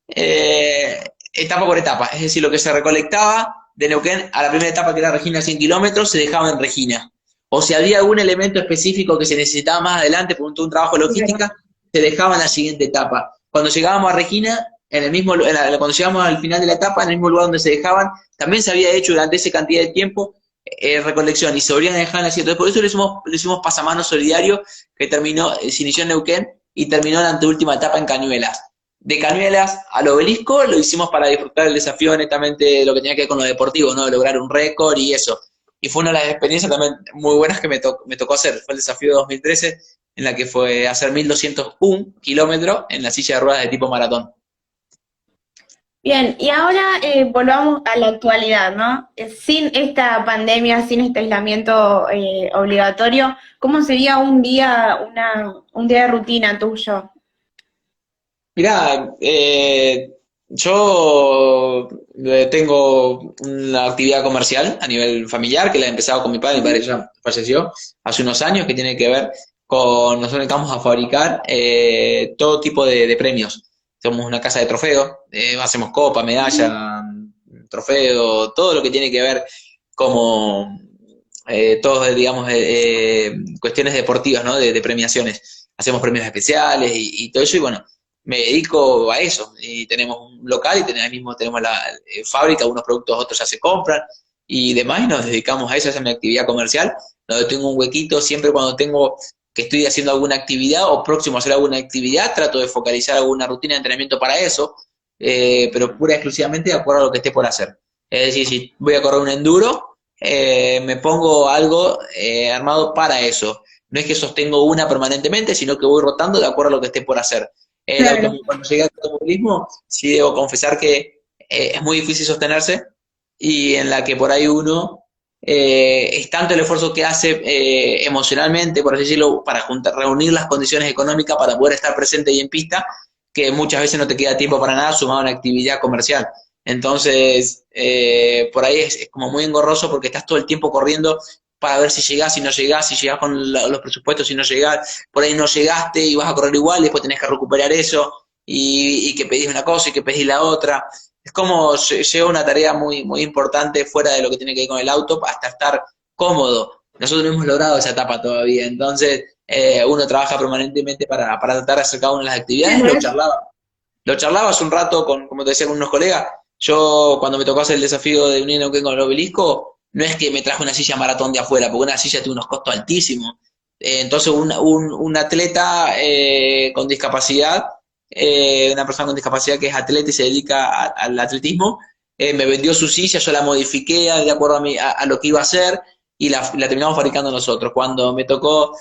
etapa por etapa, es decir, lo que se recolectaba de Neuquén a la primera etapa, que era Regina 100 kilómetros, se dejaba en Regina. O si había algún elemento específico que se necesitaba más adelante por un trabajo de logística, se dejaba en la siguiente etapa. Cuando llegábamos a Regina, cuando llegamos al final de la etapa, en el mismo lugar donde se dejaban, también se había hecho durante esa cantidad de tiempo recolección y se volvían a dejar en la silla. Entonces, por eso le hicimos Pasamano Solidario, que se inició en Neuquén y terminó en la anteúltima etapa en Cañuelas. De Cañuelas al Obelisco lo hicimos para disfrutar el desafío netamente de lo que tenía que ver con lo deportivo, ¿no? De lograr un récord y eso. Y fue una de las experiencias también muy buenas que me tocó hacer. Fue el desafío de 2013, en la que fue hacer 1201 kilómetros en la silla de ruedas de tipo maratón. Bien, y ahora volvamos a la actualidad, ¿no? Sin esta pandemia, sin este aislamiento obligatorio, ¿cómo sería un día de rutina tuyo? Mirá, yo tengo una actividad comercial a nivel familiar que la he empezado con mi padre ya falleció hace unos años, que tiene que ver con, nosotros dedicamos a fabricar todo tipo de premios. Somos una casa de trofeos, hacemos copa, medalla, trofeo, todo lo que tiene que ver como todos, digamos, cuestiones deportivas, ¿no? De premiaciones. Hacemos premios especiales y todo eso, y bueno, me dedico a eso. Y tenemos un local y ahí mismo tenemos la fábrica, unos productos otros ya se compran y demás, y nos dedicamos a eso, esa es mi actividad comercial, donde tengo un huequito siempre cuando tengo que estoy haciendo alguna actividad o próximo a hacer alguna actividad, trato de focalizar alguna rutina de entrenamiento para eso, pero pura y exclusivamente de acuerdo a lo que esté por hacer. Es decir, si voy a correr un enduro, me pongo algo armado para eso. No es que sostengo una permanentemente, sino que voy rotando de acuerdo a lo que esté por hacer. Claro. Cuando llegué al automovilismo, sí debo confesar que es muy difícil sostenerse y en la que por ahí uno es tanto el esfuerzo que hace emocionalmente, por así decirlo, para reunir las condiciones económicas para poder estar presente y en pista, que muchas veces no te queda tiempo para nada sumado a una actividad comercial. Entonces, por ahí es como muy engorroso porque estás todo el tiempo corriendo para ver si llegás, si no llegás, si llegás con los presupuestos, si no llegás, por ahí no llegaste y vas a correr igual, después tenés que recuperar eso y que pedís una cosa y que pedís la otra. Es como lleva una tarea muy, muy importante fuera de lo que tiene que ver con el auto hasta estar cómodo. Nosotros no hemos logrado esa etapa todavía, entonces uno trabaja permanentemente para tratar de hacer cada una de las actividades, lo charlaba hace un rato como te decía, con unos colegas. Yo, cuando me tocó hacer el desafío de unir Neuquén con el Obelisco, no es que me traje una silla maratón de afuera, porque una silla tiene unos costos altísimos. Entonces, un atleta con discapacidad, una persona con discapacidad que es atleta y se dedica al atletismo, me vendió su silla, yo la modifiqué de acuerdo a lo que iba a hacer y la terminamos fabricando nosotros. Cuando me tocó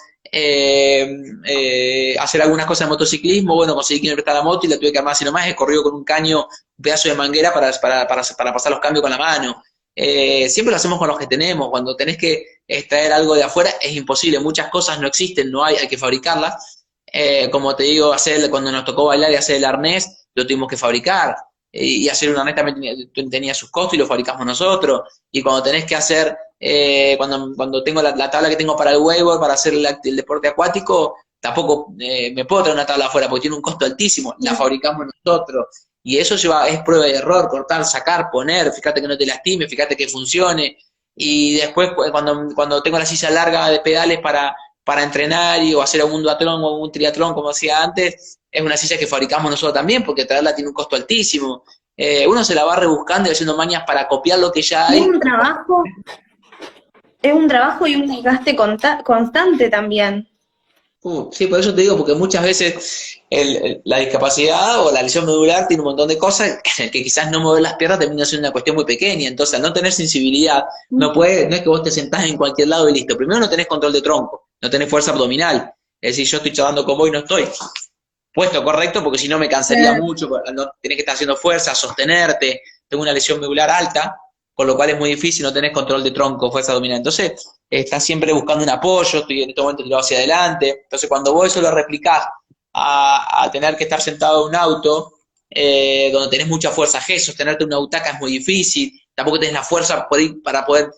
hacer algunas cosas de motociclismo, bueno, conseguí que me prestara la moto y la tuve que armar así nomás, he corrido con un caño, un pedazo de manguera para pasar los cambios con la mano. Siempre lo hacemos con los que tenemos, cuando tenés que extraer algo de afuera es imposible, muchas cosas no existen, hay que fabricarlas. Como te digo, cuando nos tocó bailar y hacer el arnés, lo tuvimos que fabricar. Y hacer un arnés también tenía sus costos y lo fabricamos nosotros. Y cuando tenés que hacer, cuando tengo la tabla que tengo para el wakeboard, para hacer el deporte acuático, tampoco me puedo traer una tabla afuera porque tiene un costo altísimo, la fabricamos nosotros. Y eso es prueba y error, cortar, sacar, poner, fíjate que no te lastimes, fíjate que funcione. Y después, cuando tengo la silla larga de pedales para entrenar o hacer algún duatlón o un triatlón, como hacía antes, es una silla que fabricamos nosotros también, porque traerla tiene un costo altísimo. Uno se la va rebuscando y haciendo mañas para copiar lo que ya hay. Es un trabajo y un desgaste constante también. Sí, por eso te digo, porque muchas veces la discapacidad o la lesión medular tiene un montón de cosas que quizás no mover las piernas termina siendo una cuestión muy pequeña. Entonces, al no tener sensibilidad, no es que vos te sentás en cualquier lado y listo. Primero, no tenés control de tronco, no tenés fuerza abdominal. Es decir, yo estoy charlando con vos y no estoy puesto correcto porque si no me cansaría mucho, no tenés que estar haciendo fuerza, sostenerte. Tengo una lesión medular alta, con lo cual es muy difícil, no tenés control de tronco, fuerza abdominal. Entonces, estás siempre buscando un apoyo, estoy en este momento tirado hacia adelante. Entonces, cuando vos eso lo replicás a tener que estar sentado en un auto, donde tenés mucha fuerza G, sostenerte en una butaca es muy difícil, tampoco tenés la fuerza para poder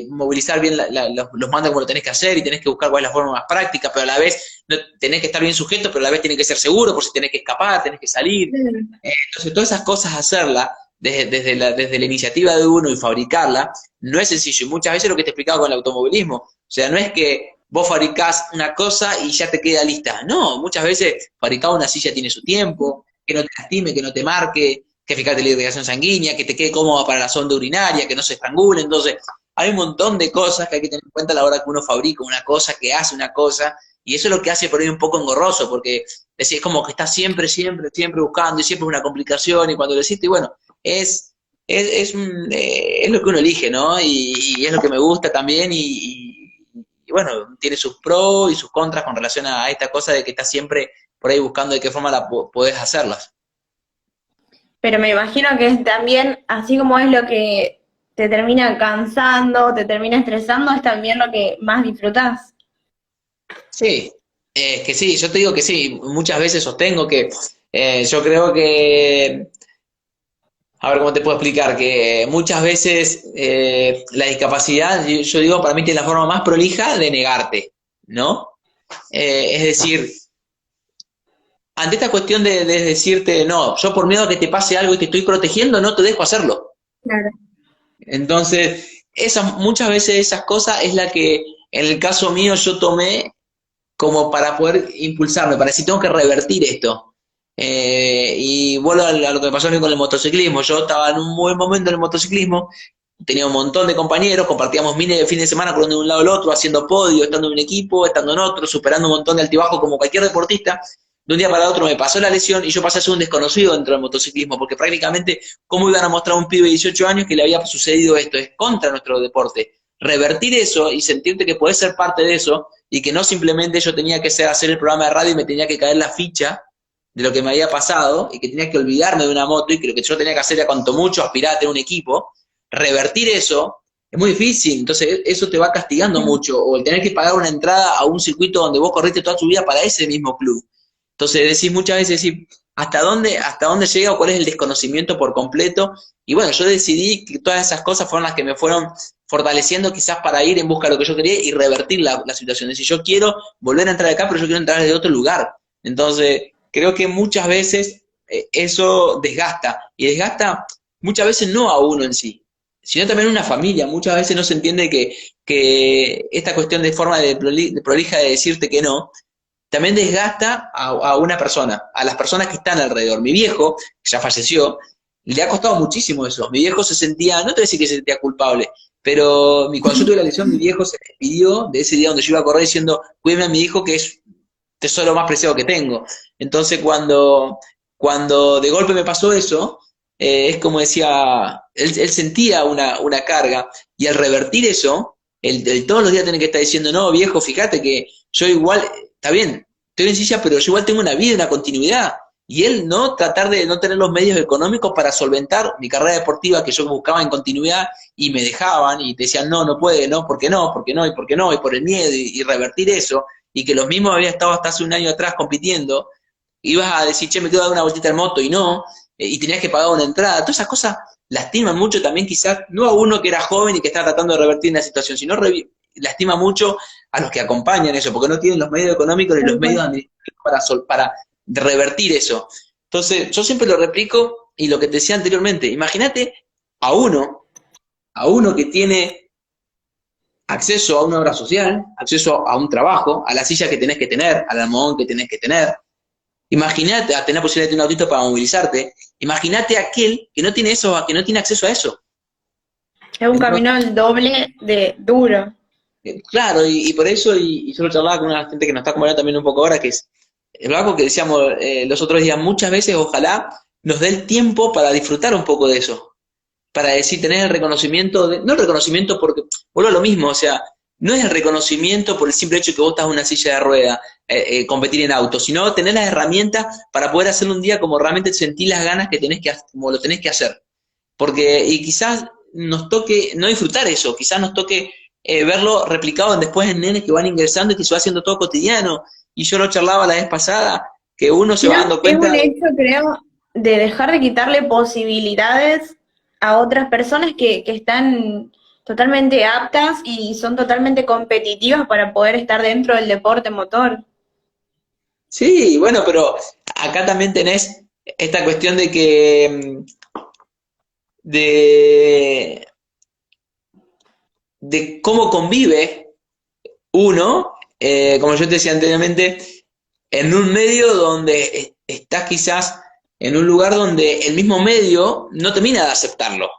movilizar bien los mandos como lo tenés que hacer y tenés que buscar cuál es la forma más práctica, pero a la vez tenés que estar bien sujeto, pero a la vez tiene que ser seguro por si tenés que escapar, tenés que salir. Entonces, todas esas cosas hacerlas desde la iniciativa de uno y fabricarla, no es sencillo. Y muchas veces lo que te he explicado con el automovilismo, o sea, no es que vos fabricás una cosa y ya te queda lista. No, muchas veces fabricar una silla tiene su tiempo, que no te lastime, que no te marque, que fíjate la irrigación sanguínea, que te quede cómoda para la sonda urinaria, que no se estrangule. Entonces, hay un montón de cosas que hay que tener en cuenta a la hora que uno fabrica una cosa, que hace una cosa, y eso es lo que hace por ahí un poco engorroso, porque es como que estás siempre, siempre, siempre buscando, y siempre es una complicación, y cuando lo hiciste, y bueno, es lo que uno elige, ¿no? Y es lo que me gusta también, y bueno, tiene sus pros y sus contras con relación a esta cosa de que estás siempre por ahí buscando de qué forma podés hacerlas. Pero me imagino que es también, así como es lo que te termina cansando, te termina estresando, es también lo que más disfrutás. Sí, que sí, yo te digo que sí, muchas veces sostengo que yo creo que, a ver cómo te puedo explicar, que muchas veces la discapacidad, yo digo, para mí que es la forma más prolija de negarte, ¿no? Es decir, ante esta cuestión de decirte, no, yo por miedo a que te pase algo y te estoy protegiendo, no te dejo hacerlo. Claro. Entonces, muchas veces esas cosas es la que en el caso mío yo tomé como para poder impulsarme, para decir, tengo que revertir esto. Y vuelvo a lo que me pasó a mí con el motociclismo. Yo estaba en un buen momento en el motociclismo, tenía un montón de compañeros, compartíamos miles de fines de semana corriendo de un lado al otro, haciendo podio, estando en un equipo, estando en otro, superando un montón de altibajos como cualquier deportista. De un día para otro me pasó la lesión y yo pasé a ser un desconocido dentro del motociclismo, porque prácticamente, ¿cómo iban a mostrar a un pibe de 18 años que le había sucedido esto? Es contra nuestro deporte. Revertir eso y sentirte que podés ser parte de eso y que no simplemente yo tenía que hacer el programa de radio y me tenía que caer la ficha de lo que me había pasado y que tenía que olvidarme de una moto y que lo que yo tenía que hacer era cuanto mucho aspirar a tener un equipo, revertir eso es muy difícil, entonces eso te va castigando mucho, o el tener que pagar una entrada a un circuito donde vos corriste toda tu vida para ese mismo club. Entonces decís muchas veces, decís, hasta dónde llega o cuál es el desconocimiento por completo? Y bueno, yo decidí que todas esas cosas fueron las que me fueron fortaleciendo quizás para ir en busca de lo que yo quería y revertir la situación. Es decir, yo quiero volver a entrar acá, pero yo quiero entrar desde otro lugar. Entonces, creo que muchas veces eso desgasta, y desgasta muchas veces no a uno en sí, sino también a una familia. Muchas veces no se entiende que esta cuestión de forma de prolija de decirte que no, también desgasta a una persona, a las personas que están alrededor. Mi viejo, que ya falleció, le ha costado muchísimo eso. Mi viejo se sentía, no te voy a decir que se sentía culpable, pero cuando yo tuve la lesión, mi viejo se despidió de ese día donde yo iba a correr diciendo, cuídeme a mi hijo que es tesoro más preciado que tengo. Entonces cuando de golpe me pasó eso, es como decía, él sentía una carga, y al revertir eso, el todos los días tener que estar diciendo, no, viejo, fíjate que yo igual, está bien, estoy en silla, pero yo igual tengo una vida, una continuidad. Y él no tratar de no tener los medios económicos para solventar mi carrera deportiva que yo buscaba en continuidad, y me dejaban y te decían, no, no puede, no, ¿por qué no? ¿Por qué no? ¿Y por qué no? Y por el miedo, y revertir eso, y que los mismos había estado hasta hace un año atrás compitiendo, ibas a decir, che, me quedo a dar una vueltita en moto, y no, y tenías que pagar una entrada. Todas esas cosas lastiman mucho también, quizás, no a uno que era joven y que está tratando de revertir una situación, sino lastima mucho a los que acompañan eso, porque no tienen los medios económicos ni los medios administrativos para revertir eso. Entonces, yo siempre lo replico, y lo que te decía anteriormente, imagínate a uno que tiene acceso a una obra social, acceso a un trabajo, a la silla que tenés que tener, al almohadón que tenés que tener. Imagínate a tener posibilidad de tener un autito para movilizarte. Imagínate a aquel que no tiene eso, que no tiene acceso a eso. Es un Entonces, camino el doble de duro. claro, y por eso, y yo lo charlaba con una gente que nos está acompañando también un poco ahora, que es el algo que decíamos los otros días, muchas veces ojalá nos dé el tiempo para disfrutar un poco de eso, para decir, tener el reconocimiento, no el reconocimiento porque, vuelvo a lo mismo, o sea, no es el reconocimiento por el simple hecho que vos estás en una silla de rueda, competir en auto, sino tener las herramientas para poder hacerlo un día como realmente sentís las ganas que tenés como lo tenés que hacer. Porque, y quizás nos toque no disfrutar eso, quizás nos toque verlo replicado después en nenes que van ingresando y que se va haciendo todo cotidiano. Y yo lo charlaba la vez pasada, que uno se No, va dando es un cuenta. hecho, creo, de dejar de quitarle posibilidades a otras personas que están totalmente aptas y son totalmente competitivas para poder estar dentro del deporte motor. Sí, bueno, pero acá también tenés esta cuestión de que de, de cómo convive uno, como yo te decía anteriormente, en un medio donde estás quizás en un lugar donde el mismo medio no termina de aceptarlo.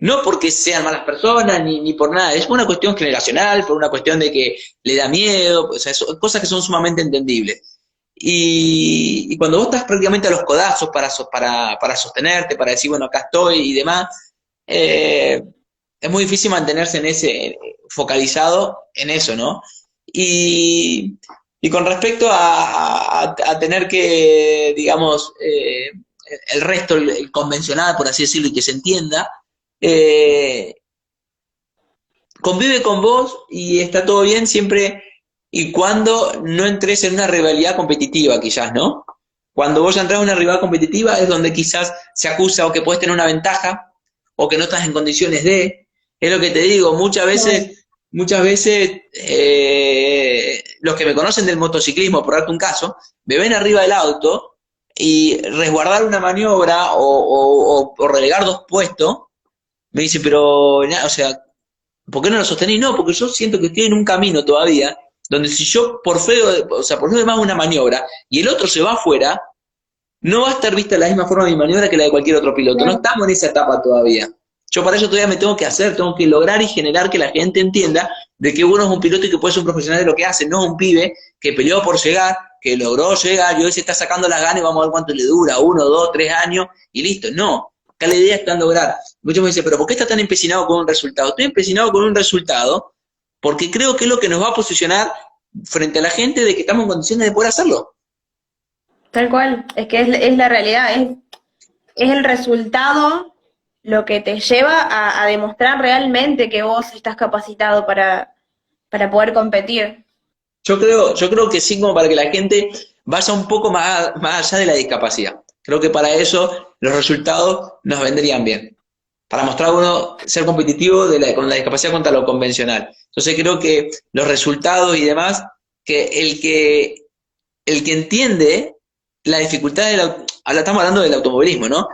No porque sean malas personas ni por nada, es por una cuestión generacional, por una cuestión de que le da miedo, o sea, son cosas que son sumamente entendibles. Y cuando vos estás prácticamente a los codazos para sostenerte, para decir, bueno, acá estoy y demás, eh, es muy difícil mantenerse en ese, focalizado en eso, ¿no? Y, y con respecto a tener que, digamos, el resto, el convencional, por así decirlo, y que se entienda, eh, convive con vos y está todo bien siempre y cuando no entres en una rivalidad competitiva, quizás, ¿no? Cuando vos ya entras en una rivalidad competitiva es donde quizás se acusa o que puedes tener una ventaja o que no estás en condiciones de. Es lo que te digo, muchas veces los que me conocen del motociclismo, por darte un caso, me ven arriba del auto y resguardar una maniobra o relegar dos puestos, me dice, pero, o sea, ¿por qué no lo sostenés? No, porque yo siento que estoy en un camino todavía, donde si yo por feo, o sea, por feo más una maniobra, y el otro se va afuera, no va a estar vista la misma forma de mi maniobra que la de cualquier otro piloto. No estamos en esa etapa todavía. Yo para eso todavía me tengo que hacer, tengo que lograr y generar que la gente entienda de que uno es un piloto y que puede ser un profesional de lo que hace, no es un pibe que peleó por llegar, que logró llegar y hoy se está sacando las ganas y vamos a ver cuánto le dura, 1, 2, 3 años y listo. No, acá la idea está en lograr. Muchos me dicen, pero ¿por qué estás tan empecinado con un resultado? Estoy empecinado con un resultado porque creo que es lo que nos va a posicionar frente a la gente de que estamos en condiciones de poder hacerlo. Tal cual, es que es la realidad, es el resultado lo que te lleva a demostrar realmente que vos estás capacitado para poder competir. Yo creo que sí, como para que la gente vaya un poco más allá de la discapacidad. Creo que para eso los resultados nos vendrían bien. Para mostrar uno ser competitivo con la discapacidad contra lo convencional. Entonces creo que los resultados y demás, que el que entiende la dificultad ahora estamos hablando del automovilismo, ¿no?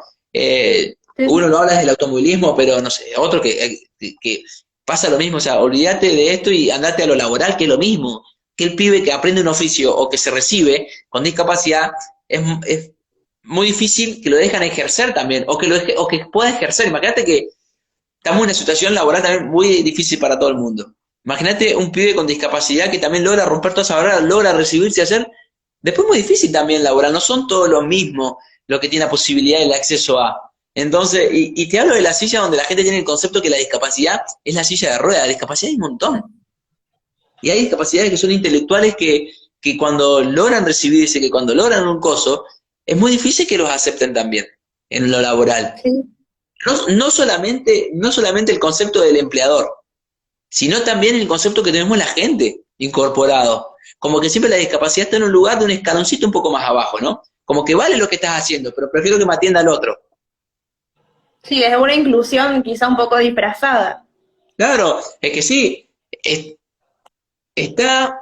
Sí, Uno lo habla del automovilismo, pero no sé, otro que pasa lo mismo, o sea, olvídate de esto y andate a lo laboral, que es lo mismo. Que el pibe que aprende un oficio o que se recibe con discapacidad es muy difícil que lo dejan ejercer también, o que pueda ejercer. Imagínate que estamos en una situación laboral también muy difícil para todo el mundo. Imagínate un pibe con discapacidad que también logra romper todas esas barreras, logra recibirse y hacer. Después es muy difícil también laboral, no son todos los mismos los que tienen la posibilidad y el acceso a. Entonces, y te hablo de la silla donde la gente tiene el concepto que la discapacidad es la silla de ruedas, la discapacidad hay un montón. Y hay discapacidades que son intelectuales que cuando logran recibirse, que cuando logran un coso, es muy difícil que los acepten también en lo laboral. sí. No solamente el concepto del empleador, sino también el concepto que tenemos la gente incorporado. Como que siempre la discapacidad está en un lugar de un escaloncito un poco más abajo, ¿no? Como que vale lo que estás haciendo, pero prefiero que me atienda al otro. Sí, es una inclusión quizá un poco disfrazada. Claro, es que sí, está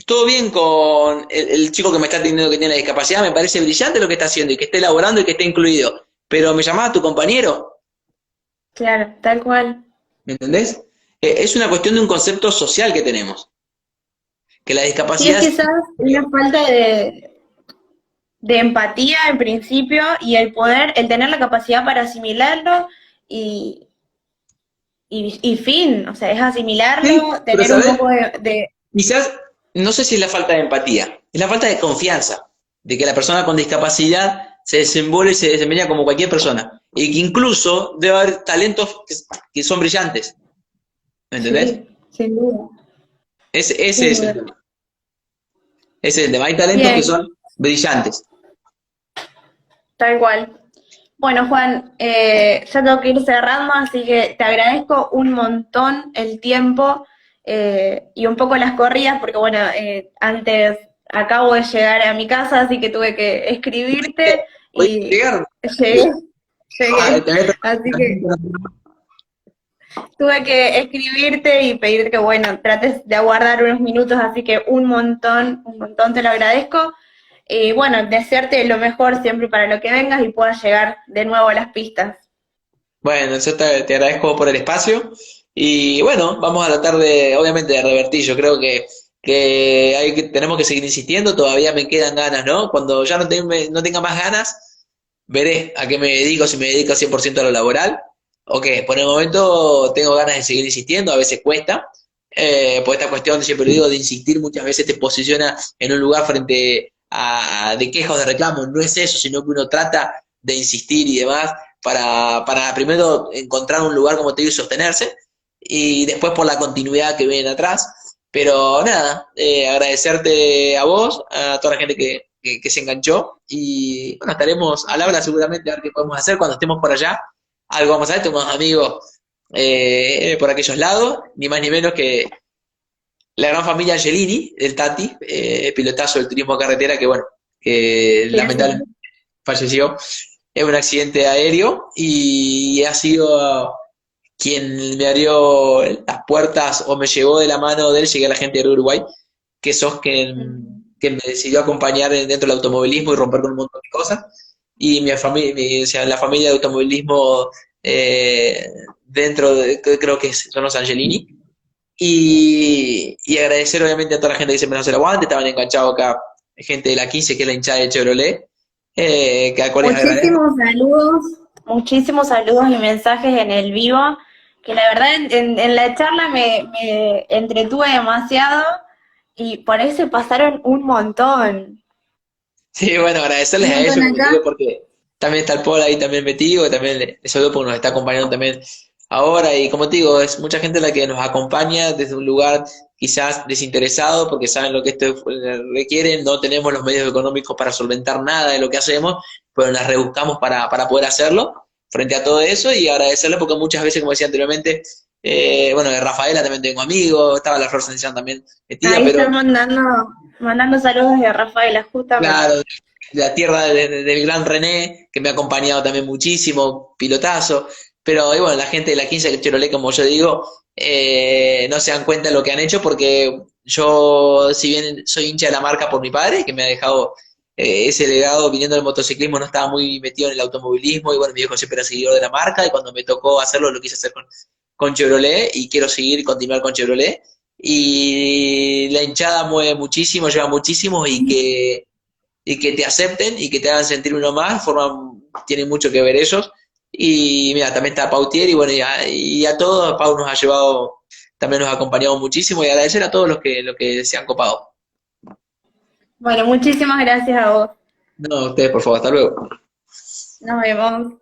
todo bien con el chico que me está atendiendo que tiene la discapacidad, me parece brillante lo que está haciendo y que esté elaborando y que esté incluido, pero me llamaba tu compañero, Claro, tal cual. ¿me entendés? Es una cuestión de un concepto social que tenemos, que la Sí, es discapacidad. quizás una falta de empatía en principio y el tener la capacidad para asimilarlo y, y fin, o sea, es Sí, asimilarlo, pero tener un ¿sabés? poco de. Quizás, no sé si es la falta de empatía, es la falta de confianza, de que la persona con discapacidad se desenvuelve y se desempeña como cualquier persona, y que incluso debe haber talentos que son brillantes, ¿me entendés? Sí, sin duda, Ese sin es el duda. tema. Ese es el tema. Hay talentos que Bien, son brillantes. tal cual. Bueno, Juan, ya tengo que ir cerrando, así que te agradezco un montón el tiempo y un poco las corridas, porque bueno, antes acabo de llegar a mi casa, así que tuve que escribirte ¿Puedes y llegar? llegué, Ah, llegué. te voy Así que tuve que escribirte y pedirte que, bueno, trates de aguardar unos minutos, así que un montón te lo agradezco. Y bueno, desearte lo mejor siempre para lo que vengas y puedas llegar de nuevo a las pistas. Bueno, yo te agradezco por el espacio y bueno, vamos a tratar de, obviamente, de revertir. Yo creo que tenemos que seguir insistiendo, todavía me quedan ganas, ¿no? Cuando ya no tenga más ganas, veré a qué me dedico, si me dedico 100% a lo laboral, o qué. Por el momento tengo ganas de seguir insistiendo, a veces cuesta, por esta cuestión, siempre digo, de insistir muchas veces te posiciona en un lugar frente a de quejas o de reclamos, no es eso, sino que uno trata de insistir y demás para primero encontrar un lugar, como te digo, y sostenerse, y después por la continuidad que viene atrás. Pero nada, agradecerte a vos, a toda la gente que se enganchó, y bueno, estaremos al habla seguramente a ver qué podemos hacer cuando estemos por allá. Algo vamos a ver, tenemos amigos por aquellos lados, ni más ni menos que la gran familia Angelini, del Tati, pilotazo del turismo carretera, que bueno, que Sí, sí. lamentablemente falleció en un accidente aéreo y ha sido quien me abrió las puertas o me llevó de la mano de él, llegué a la gente de Uruguay, que sos que me decidió acompañar dentro del automovilismo y romper con un montón de cosas. Y mi familia, o sea, la familia de automovilismo eh, dentro de, creo que son los Angelini. Y agradecer obviamente a toda la gente que siempre nos hace el aguante, estaban enganchados acá, gente de la 15 que es la hinchada de Chevrolet, que a cuales agradezco. Muchísimos saludos y mensajes en el vivo, que la verdad en la charla me entretuve demasiado y por ahí se pasaron un montón. Sí, bueno, Un agradecerles a montón ellos, como te acá. digo, porque también está el Paul ahí también metido, que también le saludo porque nos está acompañando también ahora. Y como te digo, es mucha gente la que nos acompaña desde un lugar quizás desinteresado, porque saben lo que esto requiere. No tenemos los medios económicos para solventar nada de lo que hacemos, pero las rebuscamos para poder hacerlo frente a todo eso. Y agradecerles porque muchas veces, como decía anteriormente, bueno, de Rafaela también tengo amigos, estaba la Flor Sanchán también metida, Ahí pero están mandando saludos de Rafaela, justamente. claro, de la tierra del gran René, que me ha acompañado también muchísimo, pilotazo. Pero y bueno, la gente de la 15 del Chevrolet, como yo digo, no se dan cuenta de lo que han hecho porque yo, si bien soy hincha de la marca por mi padre, que me ha dejado ese legado viniendo del motociclismo, no estaba muy metido en el automovilismo y bueno, mi viejo siempre era seguidor de la marca y cuando me tocó hacerlo lo quise hacer con Chevrolet y quiero seguir y continuar con Chevrolet. Y la hinchada mueve muchísimo, lleva muchísimo y que te acepten y que te hagan sentir uno más, tienen mucho que ver ellos. Y mira, también está Pautier y bueno, y a todos, Pau nos ha llevado, también nos ha acompañado muchísimo y agradecer a todos los que se han copado. Bueno, muchísimas gracias a vos. No, ustedes por favor, hasta luego. Nos vemos.